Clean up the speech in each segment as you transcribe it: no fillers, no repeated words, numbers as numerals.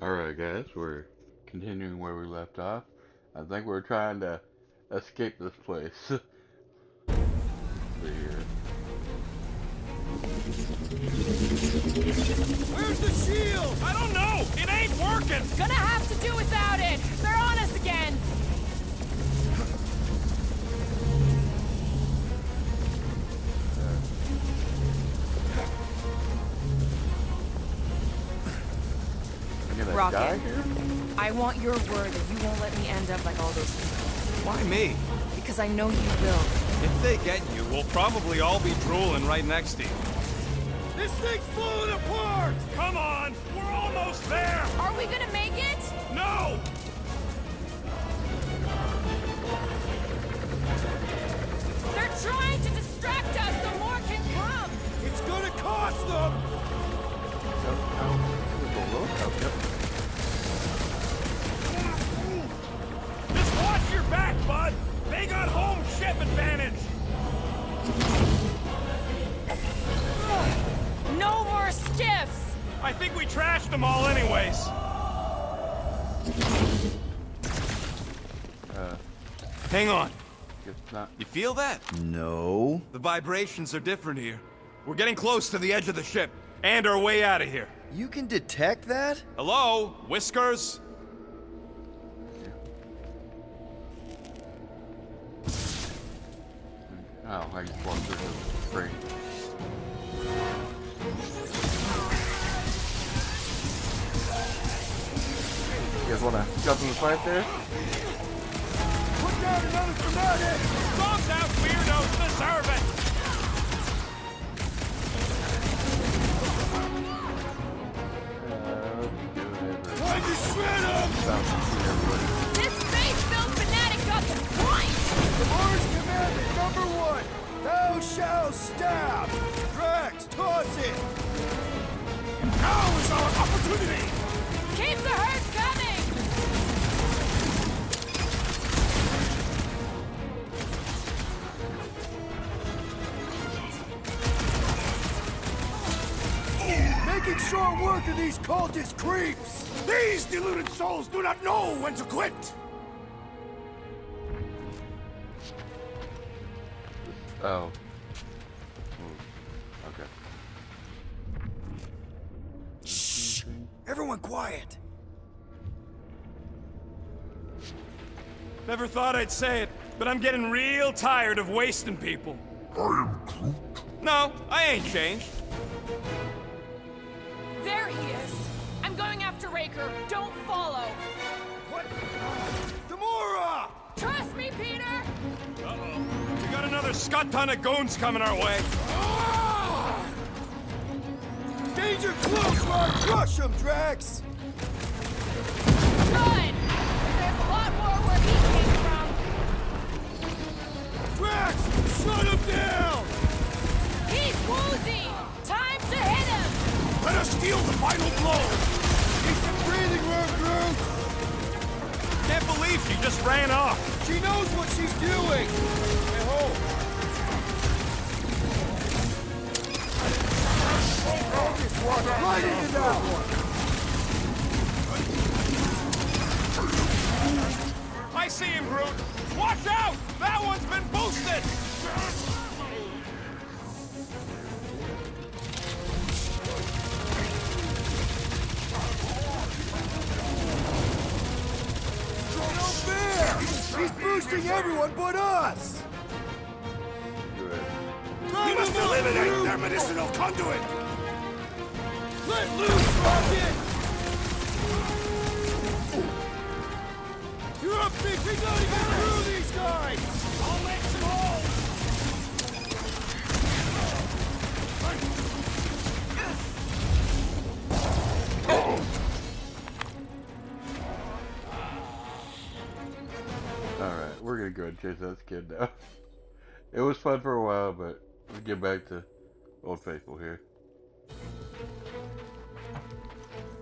Alright guys, we're continuing where we left off. I think we're trying to escape this place. Here. Where's the shield? I don't know! It ain't working! Gonna have to do without it! They're on us again! Rocket, I want your word that you won't let me end up like all those people. Why me? Because I know you will. If they get you, we'll probably all be drooling right next to you. This thing's falling apart! Come on! We're almost there! Are we gonna make it? No! They're trying to distract us so more can come! It's gonna cost them! Just watch your back, bud! They got home ship advantage! No more skiffs! I think we trashed them all anyways. Hang on. You feel that? No. The vibrations are different here. We're getting close to the edge of the ship, and our way out of here. You can detect that? Hello? Whiskers? Oh, I just walked through the screen. You guys wanna jump in the fight there? Put down another fanatic! Bombs out, weirdos! Deserve it! Time to shred them! This faith-filled fanatic got the point! The Mars Commandant number 1! Thou shalt stab! Drax, toss it! Now is our opportunity! Keep the herd coming! Making short work of these cultist creeps! These deluded souls do not know when to quit! Oh. Okay. Shh! Everyone quiet! Never thought I'd say it, but I'm getting real tired of wasting people. I am Groot. No, I ain't changed. There he is! I'm going after Raker. Don't follow! What? Gamora! Trust me, Peter! Uh-oh. We got another scut ton of goons coming our way. Ah! Danger close, Mark! Crush him, Drax! Good! There's a lot more where he came from. Drax! Shut him down! He's woozy! Time to hit him! Let us deal the final blow! Keep some breathing room, Groot! Can't believe she just ran off. She knows what she's doing! I hope. Focus, Walker! Right into that one! I see him, Groot. Watch out! That one's been boosted! No fair! He's boosting everyone but us! We must eliminate their medicinal conduit! Let loose, Rocket! You're up, big! We gotta get through these guys! I'll make some holes! Alright, we're gonna go and chase this kid now. It was fun for a while, but we'll get back to Old Faithful here.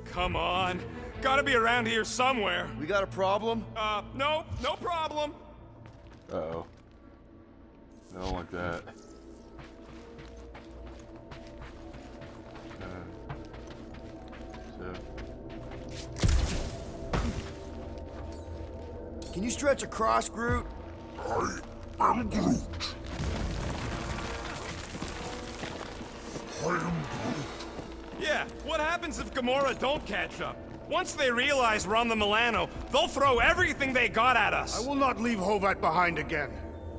Come on. Gotta be around here somewhere. We got a problem? No problem. Uh-oh. I don't like that. So Can you stretch across, Groot? I am Groot. I am Groot. Yeah, what happens if Gamora don't catch up? Once they realize we're on the Milano, they'll throw everything they got at us. I will not leave Hovat behind again.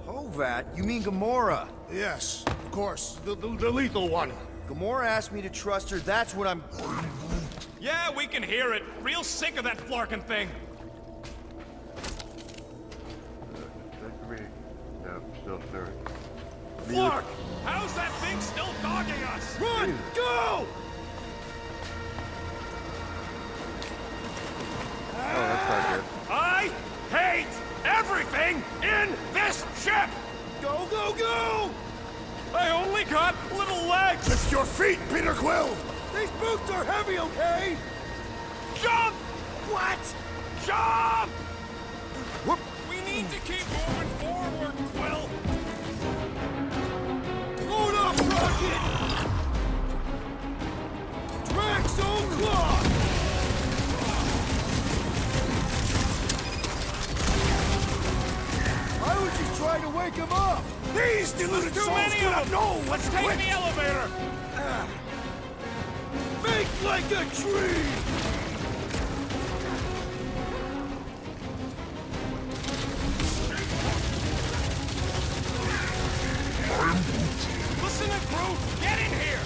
Hovat? You mean Gamora? Yes, of course. The lethal one. Gamora asked me to trust her, that's what I'm... Yeah, we can hear it. Real sick of that flarkin' thing. That could be... No, still stirring. Flark! How's that thing still dogging us? Run! Go! Oh, that's not good. I hate everything in this ship! Go, go, go! I only got little legs! Lift your feet, Peter Quill! These boots are heavy, okay? Jump! What? Jump! Whoop. We need to keep moving forward, Quill! Load up, Rocket! Drax on clock! I was just trying to wake him up! These deluded Too souls many do of not them! know what Let's to take quit. the elevator! Think like a tree! Listen to Groot! Get in here!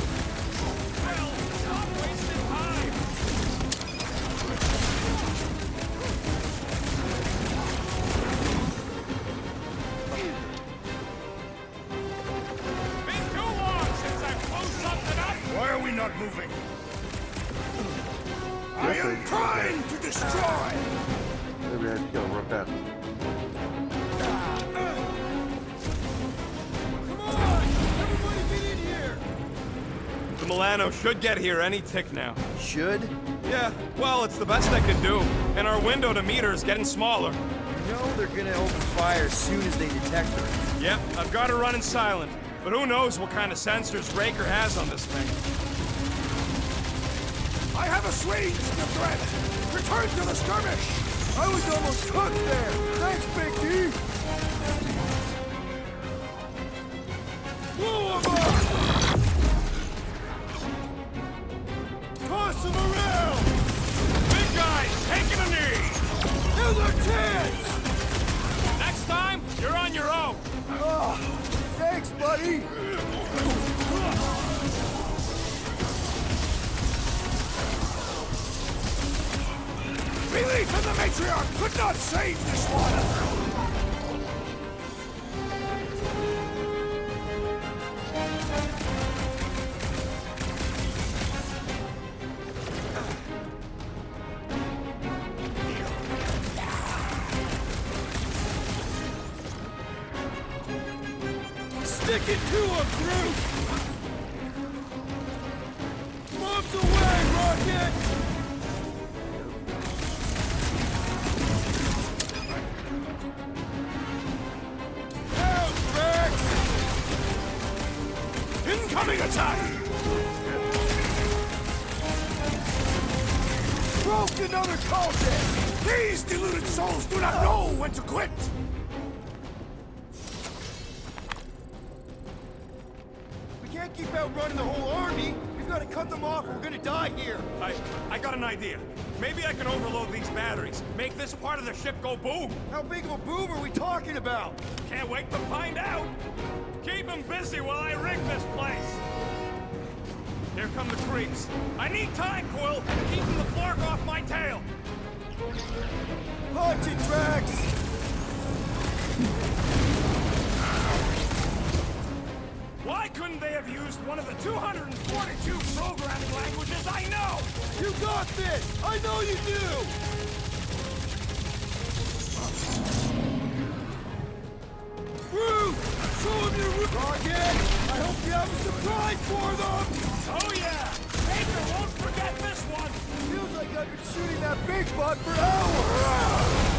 Well, stop wasting time! Been too long since I've closed something up! Why are we not moving? I Yes, am I- trying to destroy! Maybe I just gotta run past him. Come on! Everybody get in here! The Milano should get here any tick now. Should? Yeah, well, it's the best I could do. And our window to meet her is getting smaller. You know they're gonna open fire as soon as they detect her. Yep, I've got her running silent. But who knows what kind of sensors Raker has on this thing. I have assuaged the threat! Return to the skirmish! I was almost cooked there! Thanks, Big D! Blow 'em up! Toss 'em around! Big guys, taking a knee! Another chance! Next time, you're on your own. Oh, thanks, buddy! Belief in the matriarch could not save this one! Stick it to him, Groot! Bombs away, Rocket! Out, Rex! Incoming attack! Broke another cauldron! These deluded souls do not know when to quit! We can't keep outrunning the whole army! We've got to cut them off or we're gonna die here! I got an idea. Maybe I can overload these batteries. Make this part of the ship go boom. How big of a boom are we talking about? Can't wait to find out. Keep them busy while I rig this place. Here come the creeps. I need time, Quill. Keeping the Flark off my tail. Punch it, Drax! Why couldn't they have used one of the 242 programming languages I know? You got this! I know you do! Groot! Show them your Rocket! I hope you have a surprise for them! Oh yeah! Baker won't forget this one! Feels like I've been shooting that big butt for hours!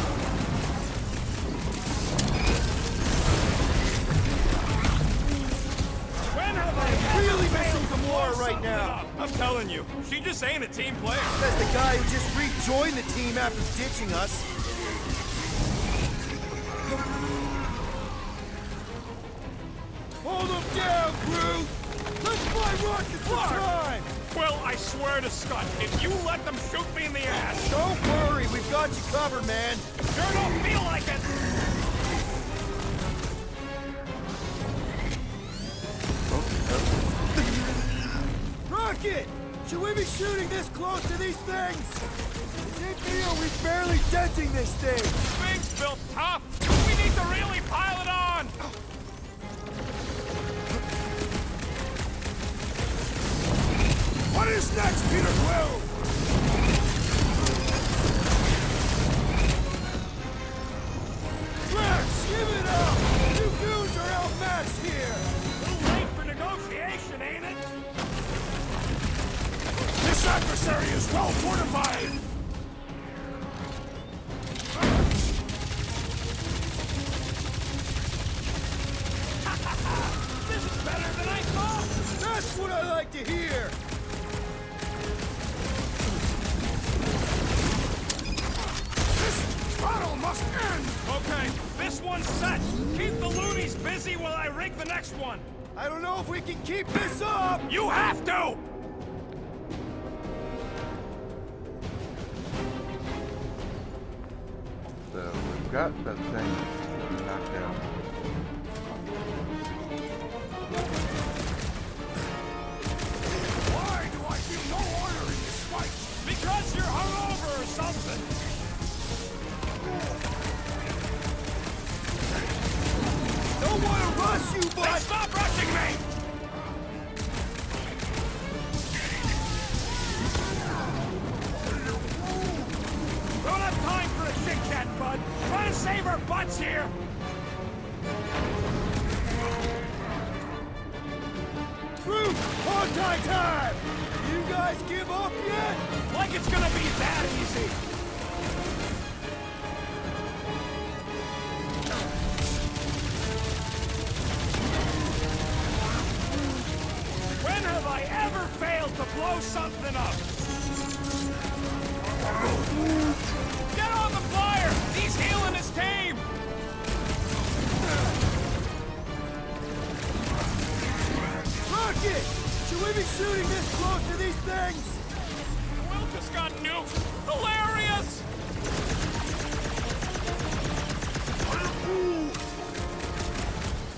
She just ain't a team player. That's the guy who just rejoined the team after ditching us. Hold him down, Groot! Let's fly rockets for time! Well, I swear to Scott, if you let them shoot me in the ass... Don't worry, we've got you covered, man. Sure don't feel like it! Rocket! Should we be shooting this close to these things? Is it me or we barely denting this thing? Thing's built tough. We need to really pile it on. What is next, Peter Quill? Drax, give it up! You goons are outmatched here! Too late for negotiation, ain't it? This adversary is well fortified! This is better than I thought. That's what I like to hear! This battle must end! Okay, this one's set. Keep the loonies busy while I rig the next one. I don't know if we can keep this up! You have to! So we've got that thing knocked out. Why do I feel no honor in this fight? Because you're hungover or something. Don't want to rush you, Hey, but... stop rushing me! Don't have time for a chit-chat, bud. Trying to save our butts here. Groot, hog-tie time! You guys give up yet? Like it's gonna be that easy. When have I ever failed to blow something up? Get on the flyer! He's healing his team! Rocket! Should we be shooting this close to these things? Will just got nuked! Hilarious!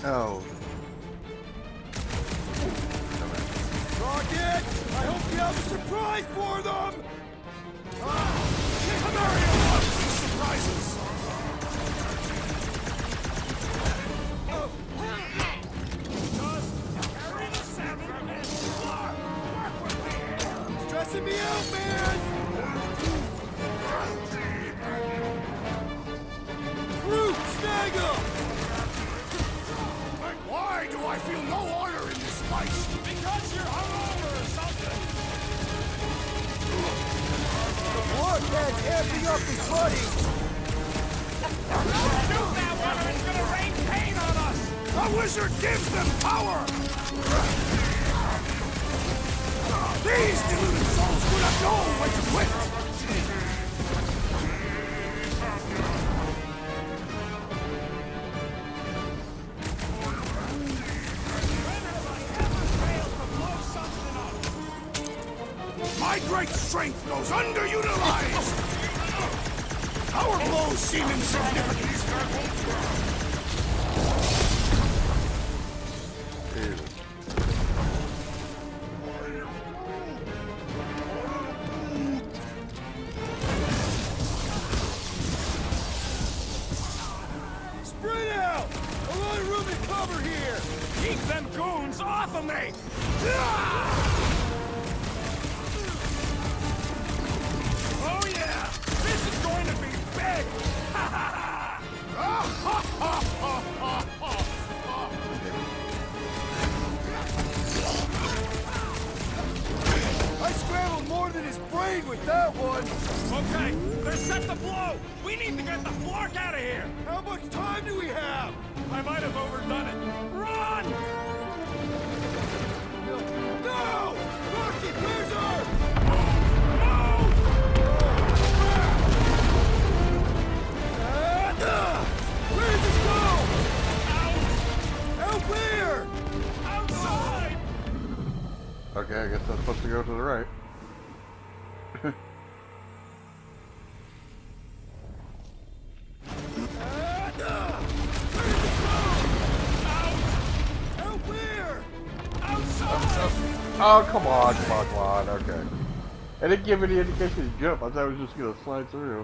Oh. Rocket! I hope you have a surprise for them! Mario loves the surprises! Just carry the 7 and fly! Work with me! Stressing me out, man! Groot, snag him! Why do I feel no honor in this fight? Because you're hungover or something! Warhead's amping up his buddy! Shoot that one or it's gonna rain pain on us! The wizard gives them power! These deluded souls do not know when to quit! My great strength goes underutilized! Our blows seem insignificant! Dude. Spread out! A lot of room to cover here! Keep them goons off of me! Oh yeah! This is going to be big! I scrambled more than his brain with that one! Okay, they're set to blow! We need to get the Flark out of here! How much time do we have? I might have overdone it. Run! No! Rocky, where's our... I guess I'm supposed to go to the right. Out where? Oh, come on, come on, come on. Okay. I didn't give any indication to jump. I thought I was just going to slide through.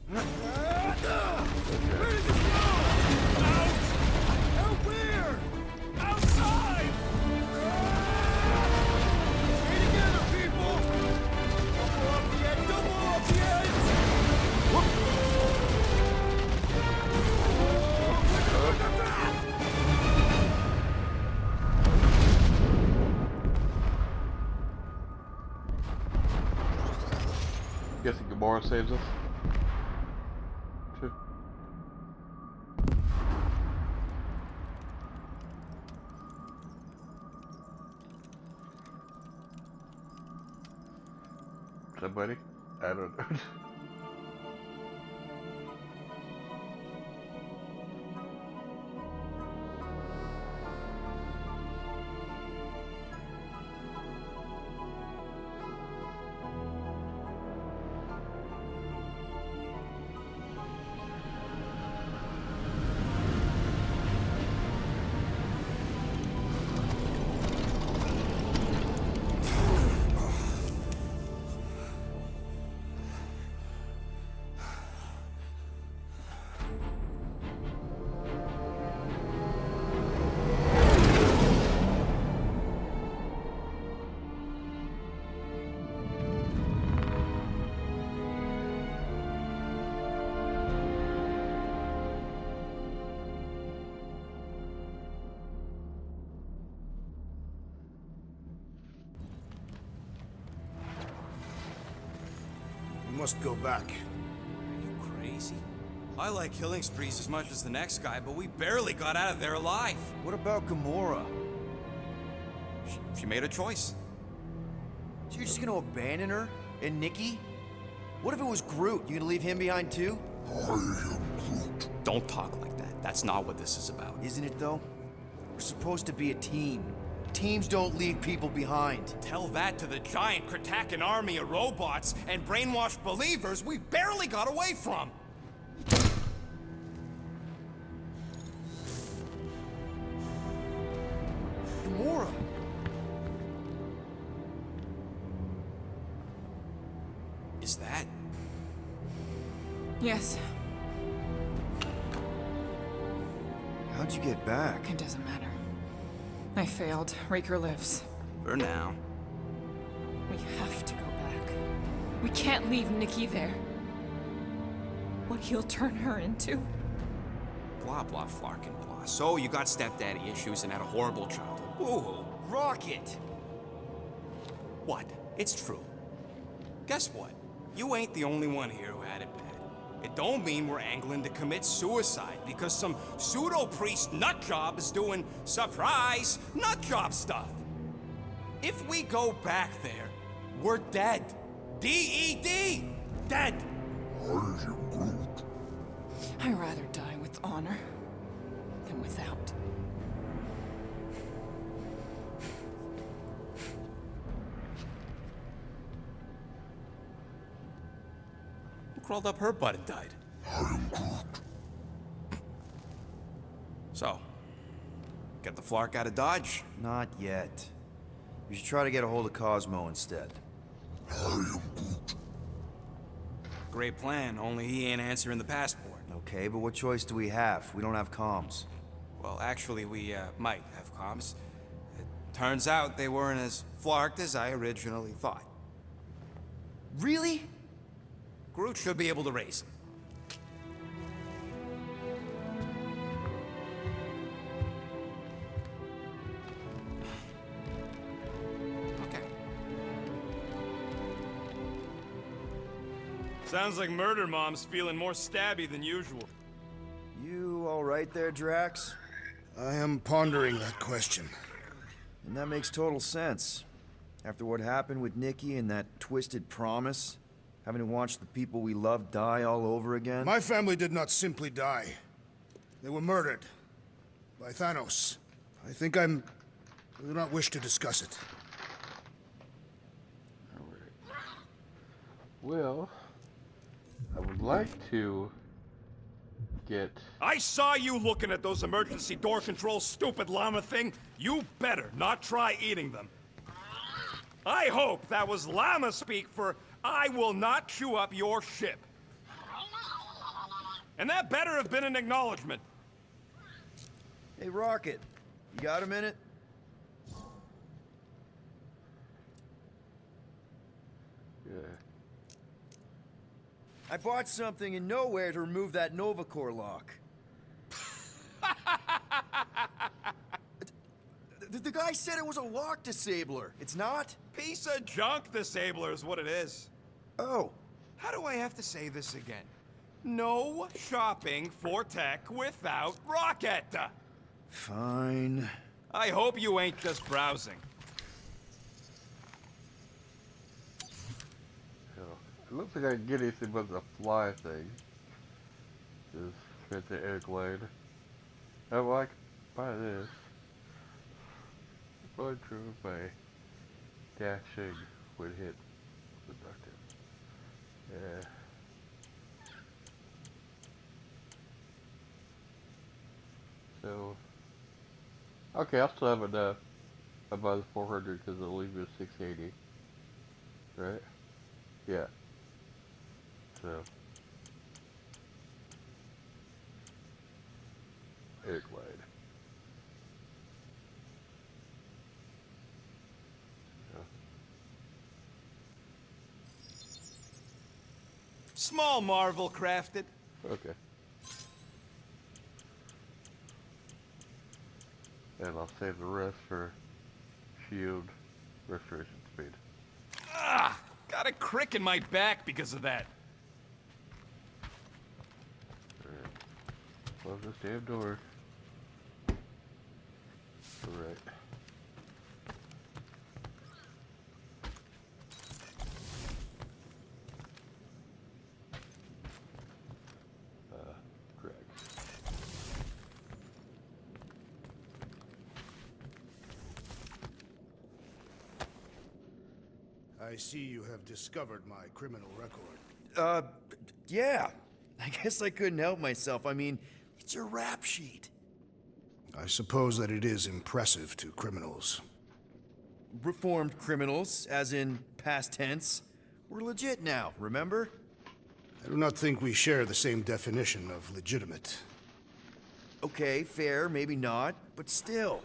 Where did this go? Out where? Outside! Stay together, people! Don't blow up the edge! Don't blow up the edge! Guessing Gamora saves us. Somebody? I don't know. We must go back. Are you crazy? I like killing sprees as much as the next guy, but we barely got out of there alive. What about Gamora? She made a choice. So you're just gonna abandon her? And Nikki? What if it was Groot? You gonna leave him behind too? Don't talk like that. That's not what this is about. Isn't it though? We're supposed to be a team. Teams don't leave people behind. Tell that to the giant Kratakan army of robots and brainwashed believers we barely got away from. Gamora! Is that? Yes, How'd you get back? it doesn't matter. I failed. Raker lives. For now. We have to go back. We can't leave Nikki there. What he'll turn her into. Blah, blah, Flarkin, blah. So you got stepdaddy issues and had a horrible childhood. Woohoo. Rocket! What? It's true. Guess what? You ain't the only one here who had it bad. It don't mean we're angling to commit suicide because some pseudo-priest nutjob is doing surprise nutjob stuff. If we go back there, we're dead. D-E-D! Dead! I'd rather die with honor than without. Who crawled up her butt and died? So, get the Flark out of Dodge? Not yet. We should try to get a hold of Cosmo instead. Great plan, only he ain't answering the passport. Okay, but what choice do we have? We don't have comms. Well, actually, we might have comms. It turns out they weren't as flarked as I originally thought. Really? Groot should be able to raise them. Okay. Sounds like Murder Mom's feeling more stabby than usual. You all right there, Drax? I am pondering that question. And that makes total sense. After what happened with Nikki and that twisted promise, having to watch the people we love die all over again. My family did not simply die. They were murdered. By Thanos. I do not wish to discuss it. Alright. Well, I would like to get... I saw you looking at those emergency door controls, stupid llama thing. You better not try eating them. I hope that was llama speak for I will not chew up your ship. And that better have been an acknowledgement. Hey, Rocket, you got a minute? Yeah. I bought something in Nowhere to remove that Nova Core lock. The guy said it was a lock disabler. It's not? Piece of junk disabler is what it is. Oh. How do I have to say this again? No shopping for tech without Rocket. Fine. I hope you ain't just browsing. So, it looks like I can get anything but the fly thing. Just fit the egg blade. Oh, well, I can buy this. Probably true if my dashing would hit productive. Yeah. So, okay, I'll still have enough. I buy the 400 because it'll leave me with 680. Right? Yeah. So, egg blade. Small marvel crafted. Okay. And I'll save the rest for shield restoration speed. Ah! Got a crick in my back because of that. Alright. Close this damn door. Alright. Correct. I see you have discovered my criminal record. Yeah. I guess I couldn't help myself. I mean, it's your rap sheet. I suppose that it is impressive to criminals. Reformed criminals, as in past tense. We're legit now, remember? I do not think we share the same definition of legitimate. Okay, fair, maybe not, but still.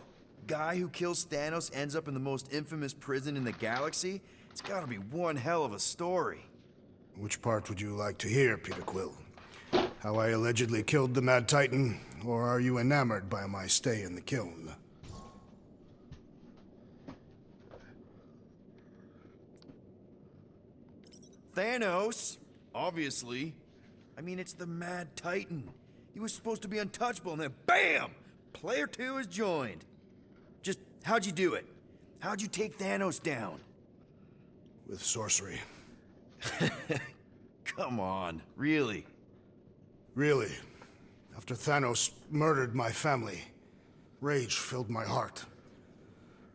Guy who kills Thanos ends up in the most infamous prison in the galaxy? It's gotta be one hell of a story. Which part would you like to hear, Peter Quill? How I allegedly killed the Mad Titan, or are you enamored by my stay in the kiln? Thanos, obviously. I mean, it's the Mad Titan. He was supposed to be untouchable, and then BAM! Player 2 is joined. Just, how'd you do it? How'd you take Thanos down? With sorcery. Come on, really? Really. After Thanos murdered my family, rage filled my heart.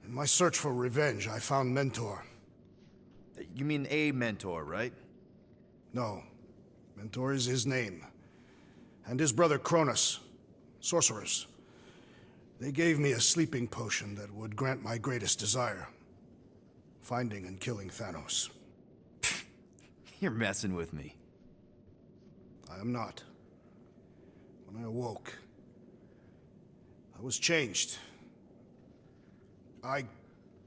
In my search for revenge, I found Mentor. You mean a mentor, right? No. Mentor is his name. And his brother Cronus. Sorcerers. They gave me a sleeping potion that would grant my greatest desire. Finding and killing Thanos. You're messing with me. I am not. When I awoke, I was changed. I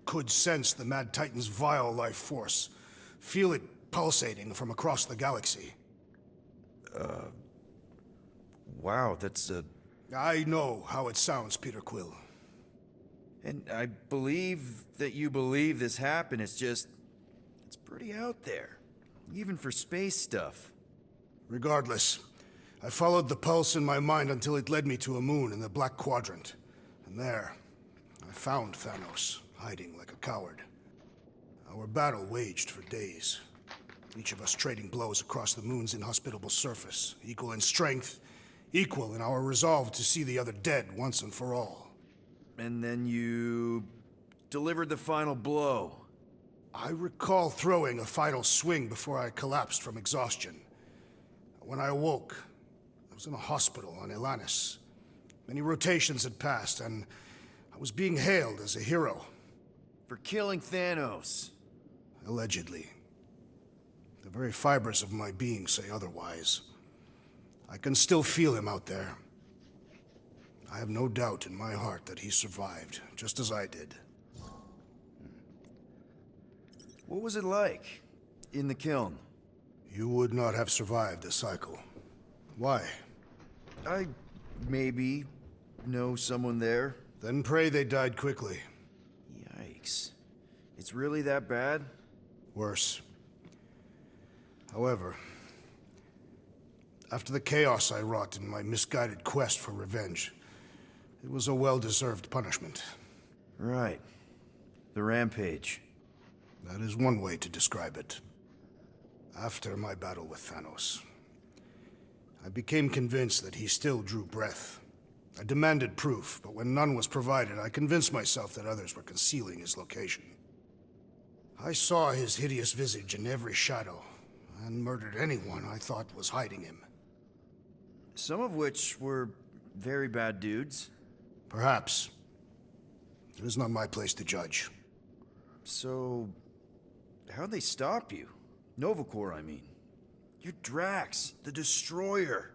could sense the Mad Titan's vile life force, feel it pulsating from across the galaxy. Wow, that's I know how it sounds, Peter Quill. And I believe that you believe this happened. It's just, it's pretty out there. Even for space stuff. Regardless, I followed the pulse in my mind until it led me to a moon in the Black Quadrant. And there, I found Thanos, hiding like a coward. Our battle waged for days. Each of us trading blows across the moon's inhospitable surface, equal in strength, equal in our resolve to see the other dead once and for all. and then you delivered the final blow. I recall throwing a final swing before I collapsed from exhaustion. When I awoke, I was in a hospital on Elanis. Many rotations had passed, and I was being hailed as a hero. For killing Thanos. Allegedly. The very fibers of my being say otherwise. I can still feel him out there. I have no doubt in my heart that he survived, just as I did. What was it like in the kiln? You would not have survived the cycle. Why? I maybe know someone there. Then pray they died quickly. Yikes. It's really that bad? Worse. However, after the chaos I wrought in my misguided quest for revenge, it was a well-deserved punishment. Right. The rampage. That is one way to describe it. After my battle with Thanos, I became convinced that he still drew breath. I demanded proof, but when none was provided, I convinced myself that others were concealing his location. I saw his hideous visage in every shadow, and murdered anyone I thought was hiding him. Some of which were very bad dudes. Perhaps. It is not my place to judge. So, how'd they stop you? Nova Corps, I mean. You're Drax, the Destroyer.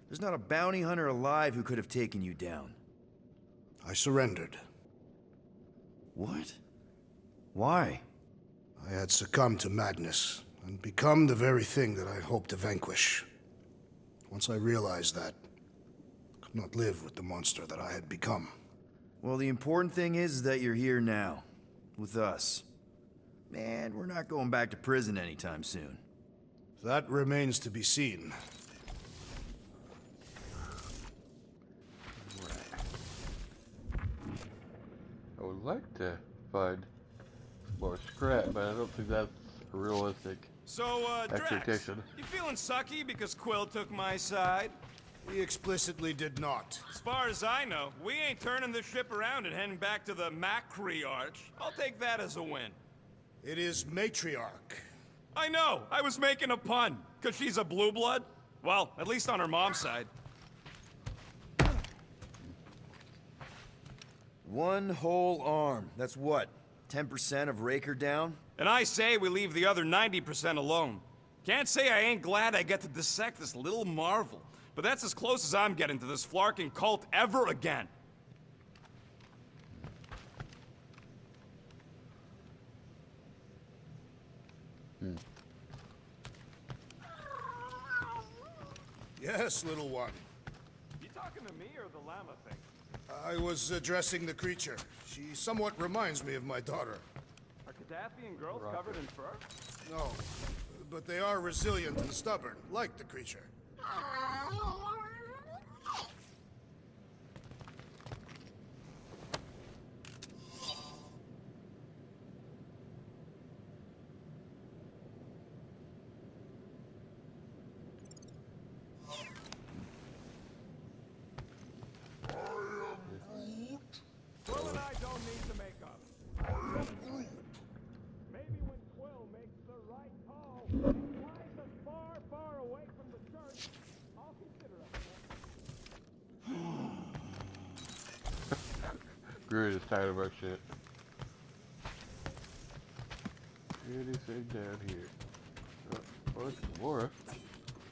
There's not a bounty hunter alive who could have taken you down. I surrendered. What? Why? I had succumbed to madness, and become the very thing that I hoped to vanquish. Once I realized that, I could not live with the monster that I had become. Well, the important thing is that you're here now, with us. Man, we're not going back to prison anytime soon. That remains to be seen. I would like to find more scrap, but I don't think that's realistic. So, Drax, Expectation. you feeling sucky because Quill took my side? He explicitly did not. As far as I know, we ain't turning the ship around and heading back to the Matriarch. I'll take that as a win. It is Matriarch. I know, I was making a pun, because she's a blue blood. Well, at least on her mom's side. One whole arm. That's what? 10% of Raker down? And I say we leave the other 90% alone. Can't say I ain't glad I get to dissect this little marvel, but that's as close as I'm getting to this Flarkin cult ever again. Yes, little one. You talking to me or the llama thing? I was addressing the creature. She somewhat reminds me of my daughter. Are Cadathian girls covered in fur? No, but they are resilient and stubborn, like the creature. Quill and I don't need to make up. Maybe when Quill makes the right call and flies us far, far away from the church, I'll consider it. Groot is tired of our shit. Anything down here? Oh, it's Gamora.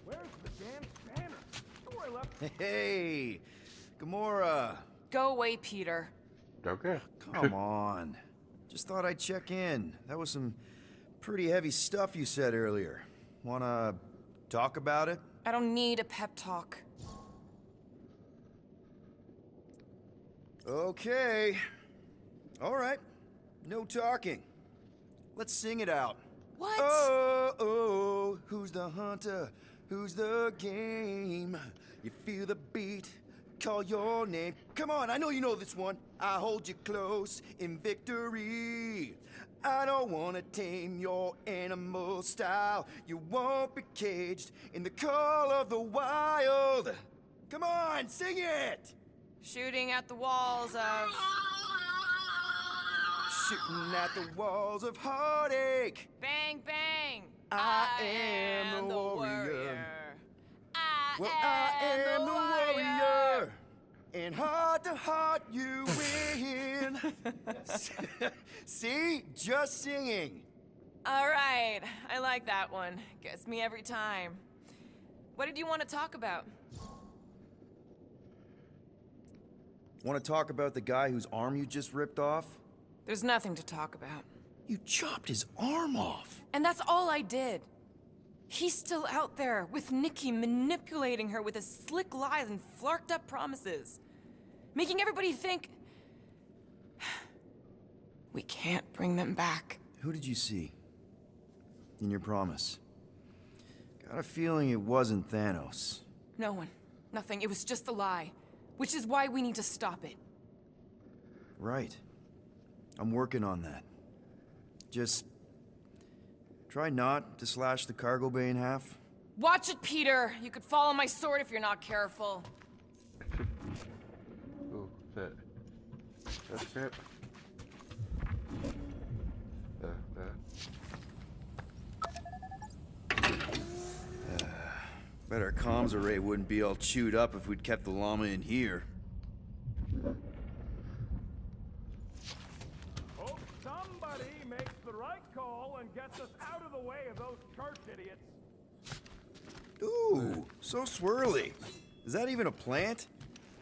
Where's the damn spanner? Sure, I left. Hey, Gamora. Go away, Peter. Okay. Come on. Just thought I'd check in. That was some pretty heavy stuff you said earlier. Wanna talk about it? I don't need a pep talk. Okay. All right. No talking. Let's sing it out. What? Oh, oh, who's the hunter? Who's the game? You feel the beat, call your name. Come on, I know you know this one. I hold you close in victory. I don't wanna tame your animal style. You won't be caged in the call of the wild. Come on, sing it! Shooting at the walls of shooting at the walls of heartache. Bang, bang! I am the warrior. I am the warrior. And heart to heart, you win. See? Just singing. All right, I like that one. Gets me every time. What did you want to talk about? Want to talk about the guy whose arm you just ripped off? There's nothing to talk about. You chopped his arm off. And that's all I did. He's still out there with Nikki manipulating her with his slick lies and flarked up promises. Making everybody think... we can't bring them back. Who did you see? In your promise? Got a feeling it wasn't Thanos. No one. Nothing. It was just a lie. Which is why we need to stop it. Right. I'm working on that. Just... try not to slash the cargo bay in half. Watch it, Peter! You could fall on my sword if you're not careful. Ooh, that. That's crap. Bet our comms array wouldn't be all chewed up if we'd kept the llama in here. Hope somebody makes the right call and gets us out of the way of those church idiots. Ooh, so swirly. Is that even a plant?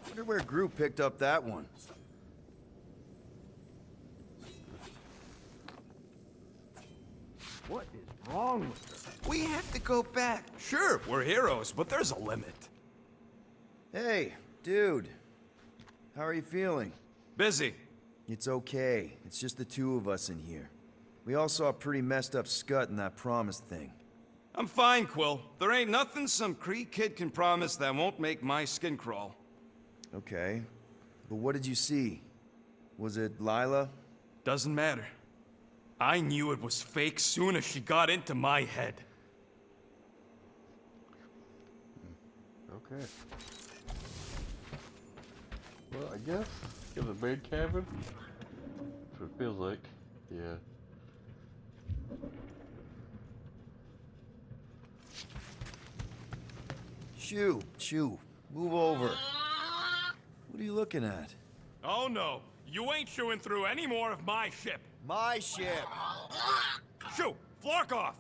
Wonder where Groot picked up that one. What is wrong with her? We have to go back. Sure, we're heroes, but there's a limit. Hey, dude. How are you feeling? Busy. It's okay. It's just the two of us in here. We all saw a pretty messed up scut in that promise thing. I'm fine, Quill. There ain't nothing some Kree kid can promise that won't make my skin crawl. Okay. But what did you see? Was it Lila? Doesn't matter. I knew it was fake soon as she got into my head. Okay. Well, I guess in the main cabin. That's what it feels like. Yeah. Shoo, move over. What are you looking at? Oh no, you ain't chewing through any more of my ship. My ship. Shoo, flark off.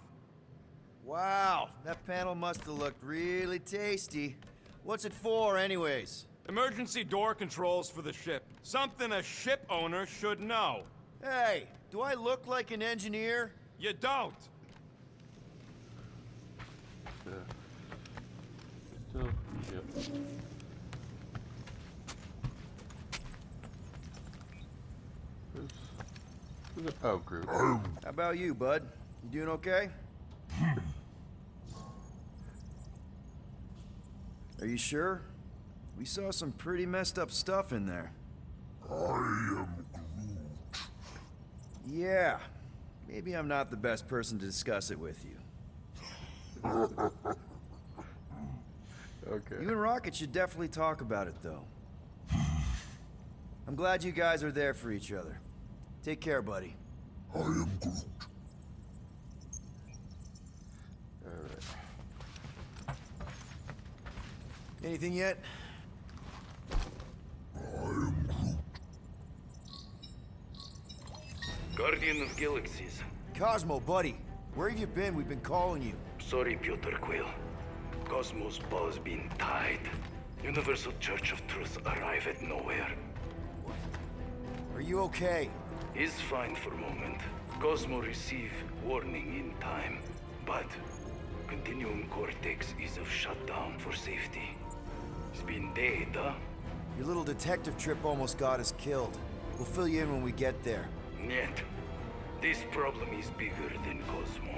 Wow, that panel must have looked really tasty. What's it for, anyways? Emergency door controls for the ship. Something a ship owner should know. Hey, do I look like an engineer? You don't. Still, yep. Oh, Groot. How about you, bud? You doing okay? Are you sure? We saw some pretty messed up stuff in there. I am Groot. Yeah. Maybe I'm not the best person to discuss it with you. Okay. You and Rocket should definitely talk about it, though. I'm glad you guys are there for each other. Take care, buddy. I am Groot. Alright. Anything yet? I am Groot. Guardian of Galaxies. Cosmo, buddy. Where have you been? We've been calling you. Sorry, Piotr Quill. Cosmos ball's been tied. Universal Church of Truth arrive at nowhere. Are you okay? Is fine for moment. Cosmo receive warning in time. But Continuum Cortex is of shutdown for safety. It's been dead, huh? Your little detective trip almost got us killed. We'll fill you in when we get there. Niet. This problem is bigger than Cosmo.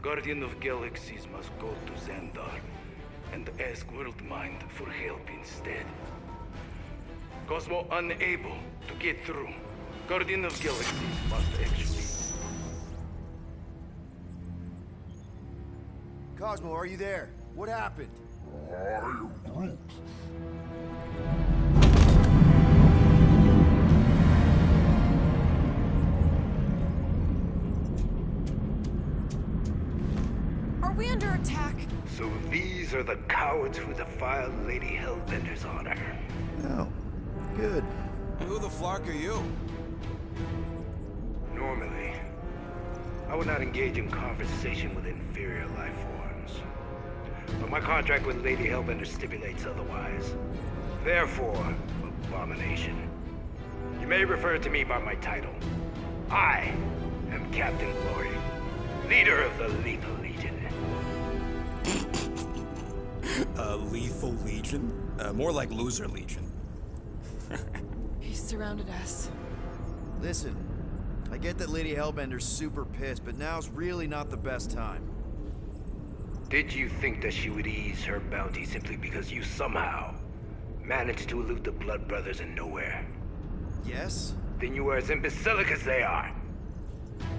Guardian of Galaxies must go to Xandar and ask Worldmind for help instead. Cosmo unable to get through. Guardian of Galaxies must actually... Cosmo, are you there? What happened? I am Groot. attack. So these are the cowards who defiled Lady Hellbender's honor. Oh, good. And who the flark are you? Normally, I would not engage in conversation with inferior life forms. But my contract with Lady Hellbender stipulates otherwise. Therefore, abomination. You may refer to me by my title. I am Captain Glory, leader of the Lethal Legion. Lethal Legion? More like Loser Legion. He's surrounded us. Listen, I get that Lady Hellbender's super pissed, but now's really not the best time. Did you think that she would ease her bounty simply because you somehow managed to elude the Blood Brothers in nowhere? Yes? Then you are as imbecilic as they are.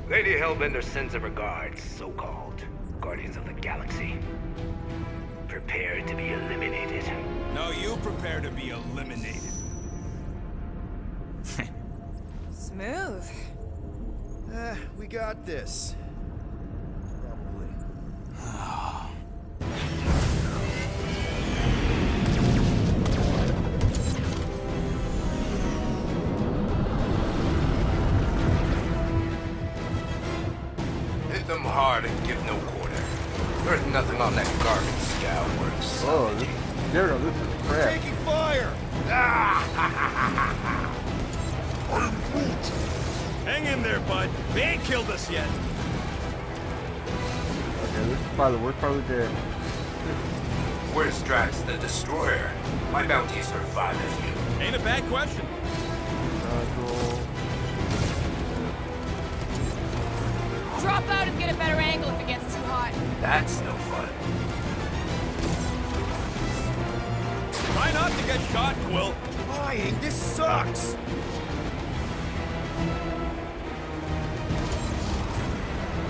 Lady Hellbender sends her regards, so-called Guardians of the Galaxy. Prepare to be eliminated. No, you prepare to be eliminated. Smooth. We got this. Probably. Hit them hard and give no quarter. There's nothing on that garbage scout worth Oh, salvaging. Daryl, this is crap. Taking fire! Hang in there, bud. They ain't killed us yet. Okay, this is probably the worst part of the game. Where's Drax the Destroyer? My bounties are 5 of you. Ain't a bad question. Nodule. Drop out and get a better angle if it gets too hot. That's no fun. Try not to get shot, Quill. Flying, this sucks!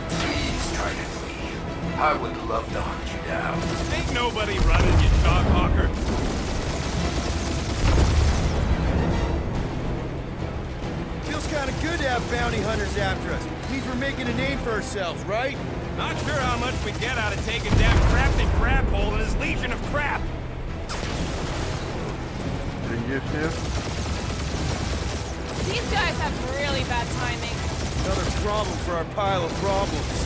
Please try to flee. I would love to hunt you down. Ain't nobody running, you dog hawker. Feels kind of good to have bounty hunters after us. Means we're making a name for ourselves, right? Not sure how much we get out of taking down Crafty Crabhole and his legion of crap. Getting used to? These guys have really bad timing. Another problem for our pile of problems.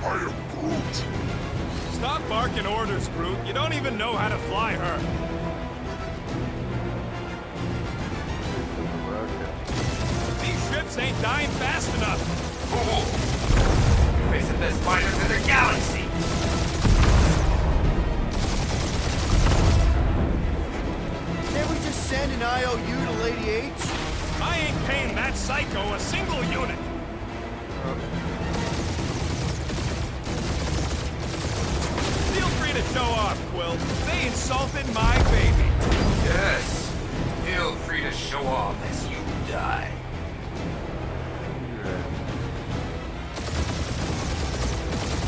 I am Groot. Stop barking orders, Groot. You don't even know how to fly her. These ships ain't dying fast enough. Fool! You're facing the spiders in the galaxy! Can't we just send an IOU to Lady H? I ain't paying that psycho a single unit. Feel free to show off, Quill. They insulted my baby. Yes. Feel free to show off as you die.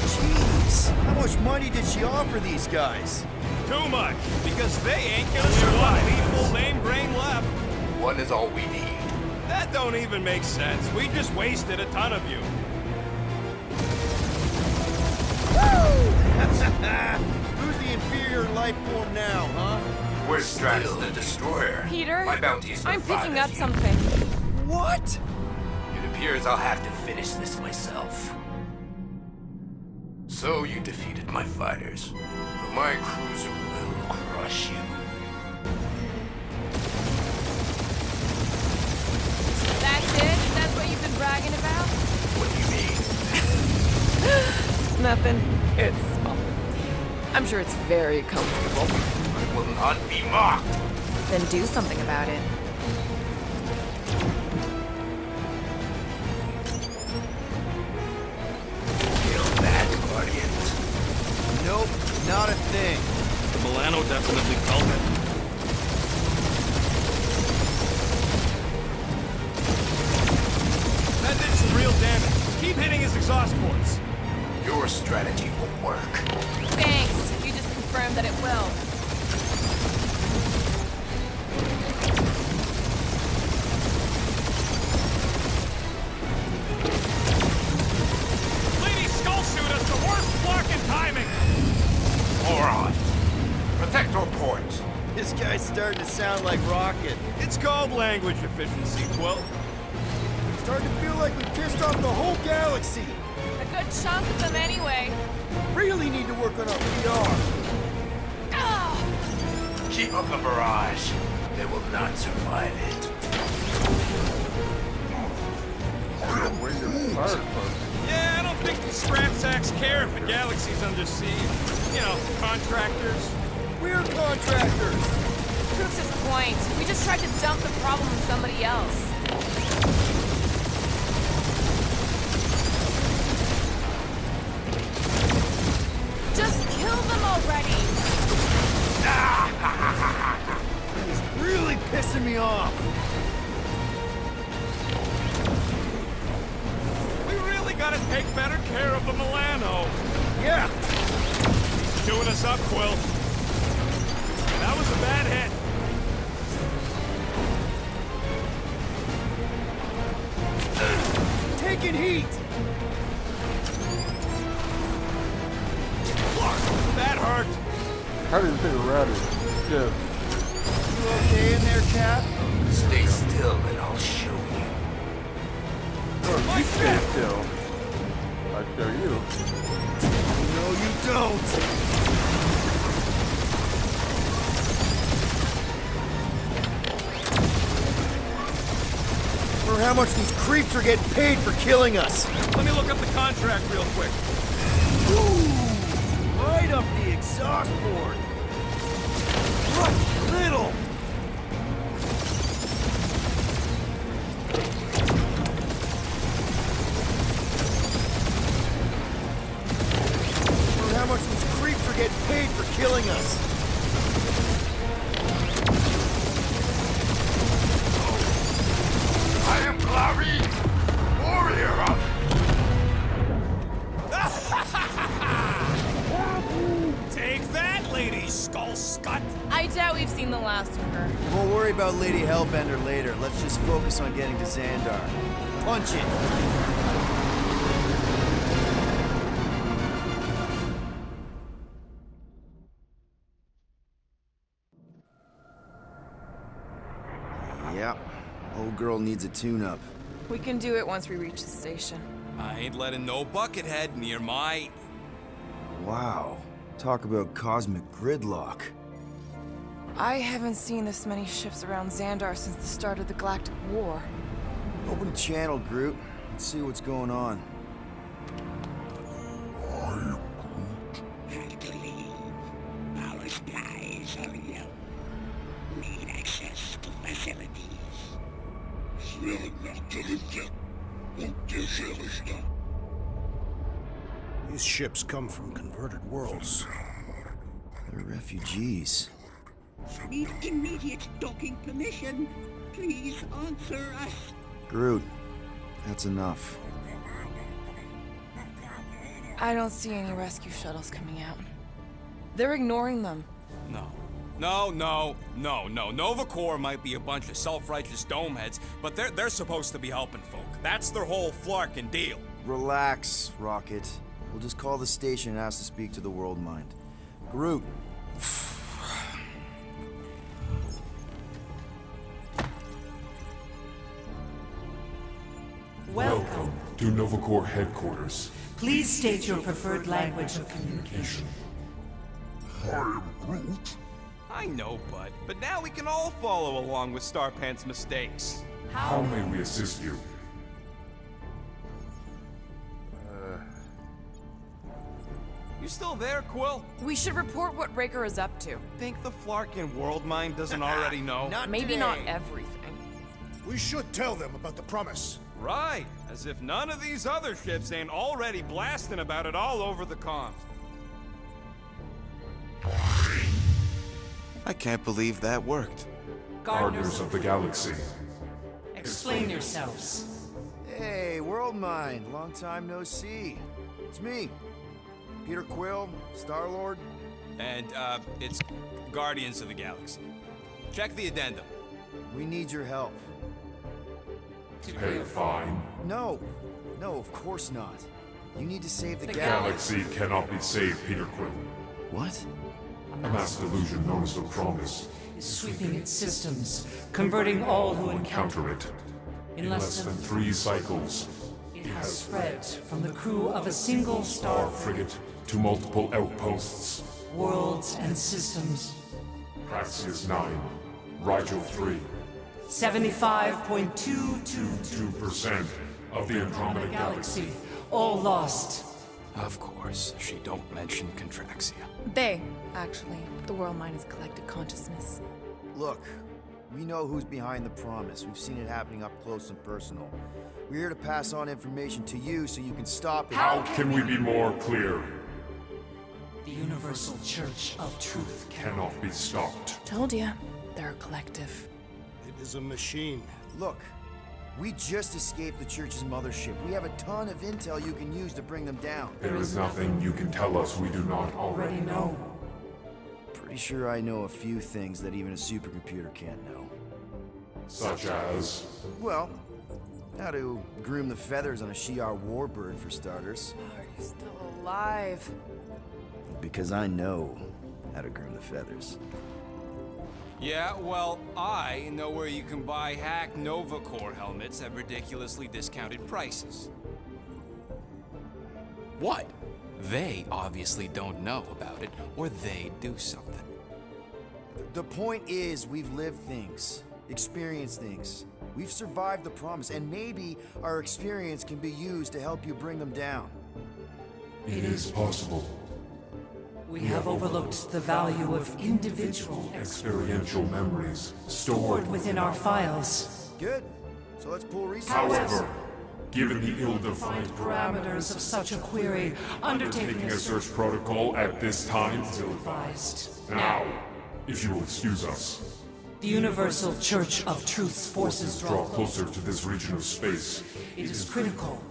Jeez, how much money did she offer these guys? Too much, because they ain't gonna survive. Full name grain left. One is all we need. That don't even make sense. We just wasted a ton of you. Who's the inferior life form now, huh? Where's Stratus the Destroyer? Peter, My bounties are I'm 5 picking of up you. something. What? It appears I'll have to finish this myself. So you defeated my fighters, but my cruiser will crush you. That's it? That's what you've been bragging about? What do you mean? Nothing. It's... I'm sure it's very comfortable. I will not be mocked. Then do something about it. Kill that, Guardians. Nope, not a thing. The Milano definitely felt it. That did some real damage. Keep hitting his exhaust ports. Your strategy will work. Thanks. You just confirmed that it will. guy's starting to sound like Rocket. It's called language efficiency, Quill. Starting to feel like we pissed off the whole galaxy. A good chunk of them anyway. Really need to work on our PR. Ah! Keep up the barrage. They will not survive it. Yeah, I don't think the scrap sacks care if the galaxy's under siege. You know, contractors. We're contractors. Proves his point. We just tried to dump the problem on somebody else. Just kill them already! He's really pissing me off. We really gotta take better care of the Milano. Yeah. He's chewing us up, Quill. That was a bad hit. Taking heat. That hurt. How did you take a router? Yeah. You okay in there, Cap? Stay still and I'll show you. You stay still. I'll show you. No, you don't. For how much these creeps are getting paid for killing us. Let me look up the contract real quick. Ooh, right up the exhaust port. What little? For how much these creeps are getting paid for killing us. I am Clary, warrior of... Take that, Lady Skull Scut. I doubt we've seen the last of her. We'll worry about Lady Hellbender later. Let's just focus on getting to Xandar. Punch it! Yep. Old girl needs a tune-up. We can do it once we reach the station. I ain't letting no buckethead near my... Wow. Talk about cosmic gridlock. I haven't seen this many ships around Xandar since the start of the Galactic War. Open a channel, Groot. Let's see what's going on. Have to leave. Our skies are yellow. Need access to facilities. These ships come from converted worlds. They're refugees. Need immediate docking permission. Please answer us. Groot, that's enough. I don't see any rescue shuttles coming out. They're ignoring them. No. Nova Corps might be a bunch of self-righteous domeheads, but they're supposed to be helping folk. That's their whole flarkin' deal. Relax, Rocket. We'll just call the station and ask to speak to the World Mind. Groot. Welcome to Nova Corps headquarters. Please state your preferred language of communication. I know, Bud, but now we can all follow along with Starpant's mistakes. How may we assist you? You still there, Quill? We should report what Raker is up to. Think the Flarkin World Mind doesn't already know? Maybe not everything. We should tell them about the promise. Right, as if none of these other ships ain't already blasting about it all over the comms. I can't believe that worked. Gardeners of the Galaxy. Explain yourselves. Hey, World Mind. Long time no see. It's me. Peter Quill, Star-Lord. And, it's Guardians of the Galaxy. Check the addendum. We need your help. Pay a fine. No, of course not. You need to save the Galaxy cannot be saved, Peter Quill. What? A mass delusion known as the Promise is sweeping its systems, converting all who encounter Counter it. in less than 3 cycles, it has spread from the crew of a single star frigate to multiple outposts. worlds and systems. Praxis 9, Rigel 3. 75.222 2% of the Andromeda Galaxy. galaxy, all lost. Of course, she don't mention Contraxia. They, actually. The World Mind is collective consciousness. Look, we know who's behind the promise. We've seen it happening up close and personal. We're here to pass on information to you so you can stop it. How can we be more clear? The Universal Church of Truth Cannot be stopped. Told ya. They're a collective. It is a machine. Look, we just escaped the church's mothership. We have a ton of intel you can use to bring them down. There is nothing you can tell us we do not already know. Pretty sure I know a few things that even a supercomputer can't know. Such as... Well, how to groom the feathers on a Shi'ar warbird, for starters. Are you still alive? Because I know how to groom the feathers. Yeah, well, I know where you can buy hack Novacore helmets at ridiculously discounted prices. What? They obviously don't know about it, or they do something. The point is, we've lived things, experienced things. We've survived the promise, and maybe our experience can be used to help you bring them down. It is possible. We have overlooked the value of individual Experiential memories stored stored within our files. Good. So let's pull resources. However, given the ill-defined Parameters of such a query, undertaking taking a a search protocol at this time, advised. now, if you will excuse us, The Universal Church of Truth's forces draw closer to this region of space. It is critical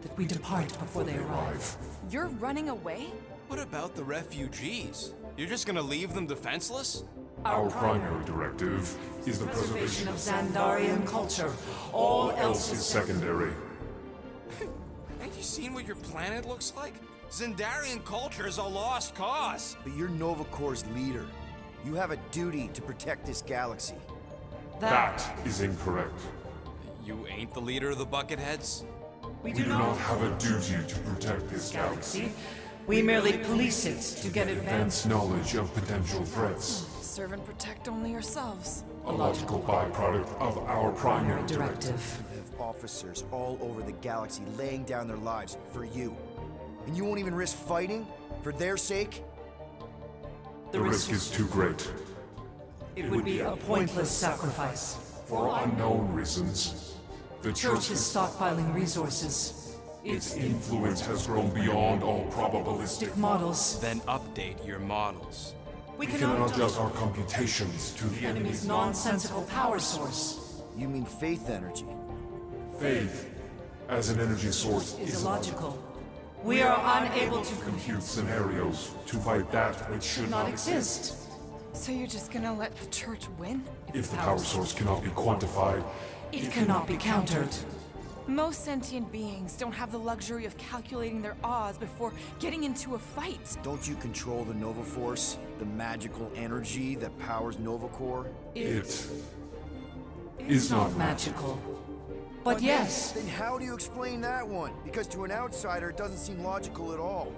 that we depart before they arrive. You're running away? What about the refugees? You're just gonna leave them defenseless? Our primary directive is the Preservation preservation of of Xandarian culture. All else is secondary. Ain't you seen what your planet looks like? Xandarian culture is a lost cause. But you're Novacore's leader. You have a duty to protect this galaxy. That is incorrect. You ain't the leader of the Bucketheads? We We do not have a duty to protect this galaxy. galaxy. We merely police it to get advanced. Advanced knowledge of potential threats. Serve and protect only yourselves. A logical byproduct of our primary directive. Directive. We have officers all over the galaxy laying down their lives for you. And you won't even risk fighting? For their sake? The risk is too great. It would be a pointless sacrifice. For unknown reasons, the Church Church is stockpiling resources. its influence has grown beyond all probabilistic. Models. Then update your models. We We cannot adjust our computations to the enemy's nonsensical power source. You mean faith energy? faith as an energy source Is illogical. We are unable to compute scenarios to fight that which should not not exist. So you're just gonna let the church win? If the power source cannot be quantified, It cannot be countered. Most sentient beings don't have the luxury of calculating their odds before getting into a fight. Don't you control the Nova Force? The magical energy that powers Novacore? it is not magical. But yes, Then how do you explain that one? Because to an outsider, it doesn't seem logical at all.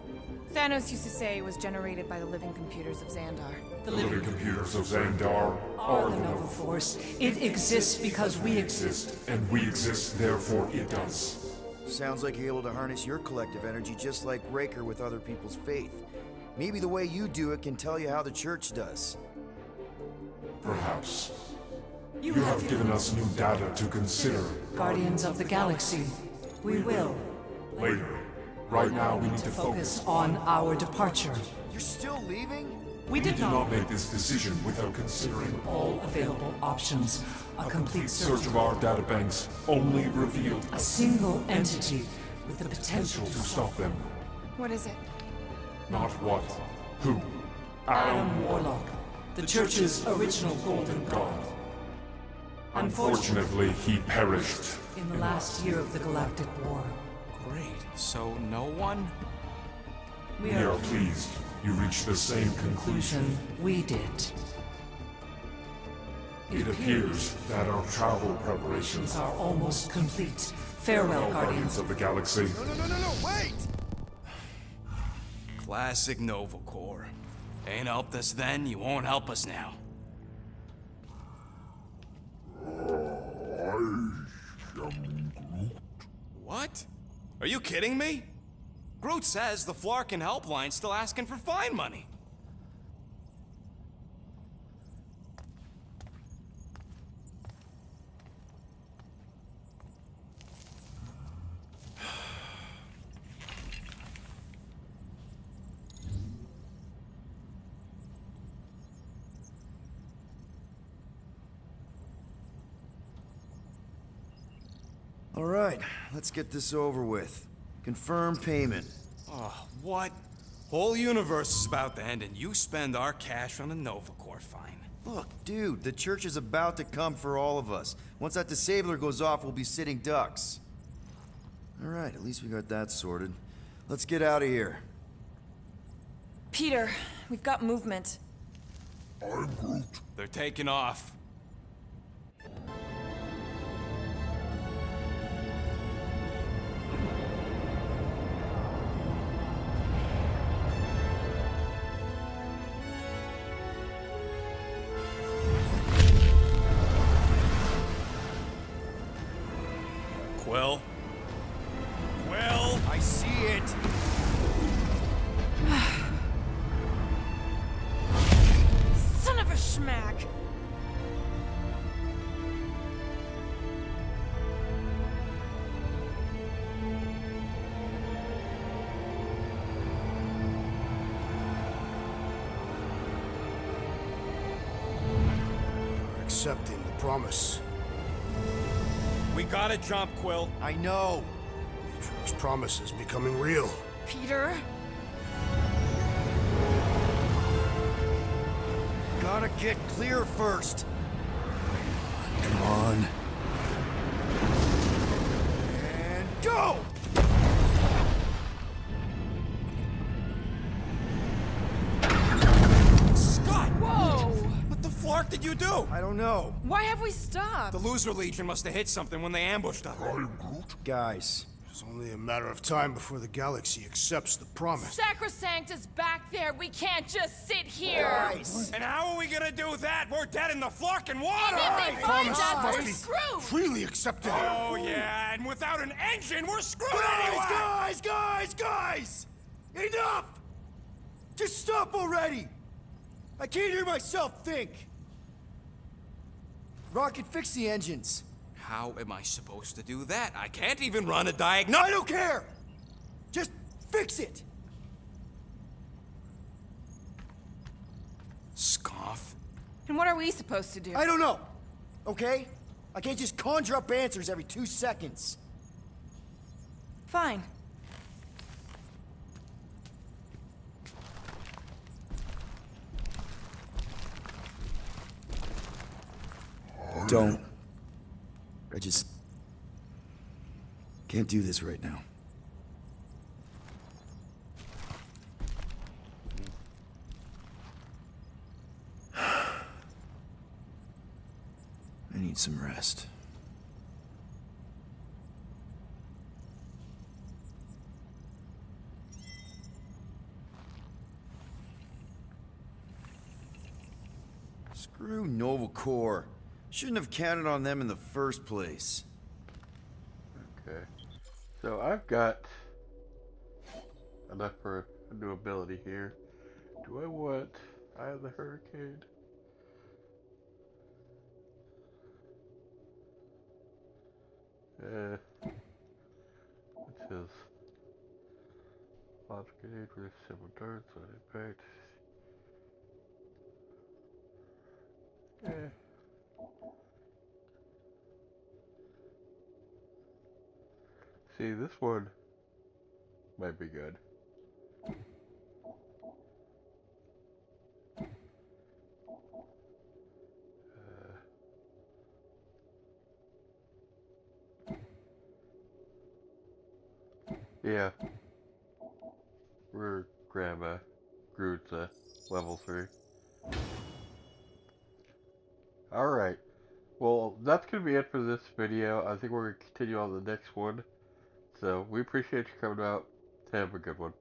Thanos used to say it was generated by the living computers of Xandar. the the living computers of Xandar are the Nova Force. It exists because we exist. exist, and we exist, therefore it does. Sounds like you're able to harness your collective energy just like Raker with other people's faith. Maybe the way you do it can tell you how the church does. Perhaps. You have given us new data to consider. Guardians of the Galaxy. We will Later. Right now, we need to focus. focus on our departure. You're still leaving? We We did did not not make this decision without considering all available options. A complete search search of our databanks only revealed a single entity with the potential to stop them. What is it? Not what, who. Adam Warlock, the Church's original Golden God. Unfortunately, he perished. In the last year of the Galactic War, Great. So no one? we We are are pleased you reached the same conclusion. conclusion we did. It appears that our travel preparations Are almost complete. Farewell, Guardians. of the Galaxy. No, wait! Classic Nova Corps. Ain't helped us then, you won't help us now. What? Are you kidding me? Groot says the Flarkin helpline's still asking for fine money. All right, let's get this over with. Confirm payment. Oh, what? Whole universe is about to end and you spend our cash on a Nova Corps fine. Look, dude, the church is about to come for all of us. Once that disabler goes off, we'll be sitting ducks. All right, at least we got that sorted. Let's get out of here. Peter, we've got movement. I'm Groot. They're taking off. Quill? Quill? I see it. Son of a schmack! You're accepting the promise. We gotta jump, Quill. I know. Matrix promise is becoming real. Peter? Gotta get clear first. Come on. And go! Scott! Whoa! What the flark did you do? I don't know. Why have we stopped? The Loser Legion must have hit something when they ambushed us. Guys, It's only a matter of time before the galaxy accepts the promise. Sacrosanct is back there. We can't just sit here. And how are we gonna do that? We're dead in the flarkin' water! And if they find Promise us, must we're be screwed. freely accepted. Oh yeah, and without an engine, we're screwed anyway! Guys! Enough! Just stop already! I can't hear myself think! Rocket, fix the engines. How am I supposed to do that? I can't even run a diagnostic. I don't care! Just fix it! Scoff. And what are we supposed to do? I don't know, okay? I can't just conjure up answers every 2 seconds. Fine. Don't. I just can't do this right now. I need some rest. Screw Nova Corps. Shouldn't have counted on them in the first place. Okay. So I've got enough for a new ability here. Do I want Eye of the Hurricane? It says launch grenade with 7 darts on impact. See, this one might be good. Yeah. We're Grandma Groot's level 3. Alright. Well, that's going to be it for this video. I think we're going to continue on the next one. So, we appreciate you coming out. Have a good one.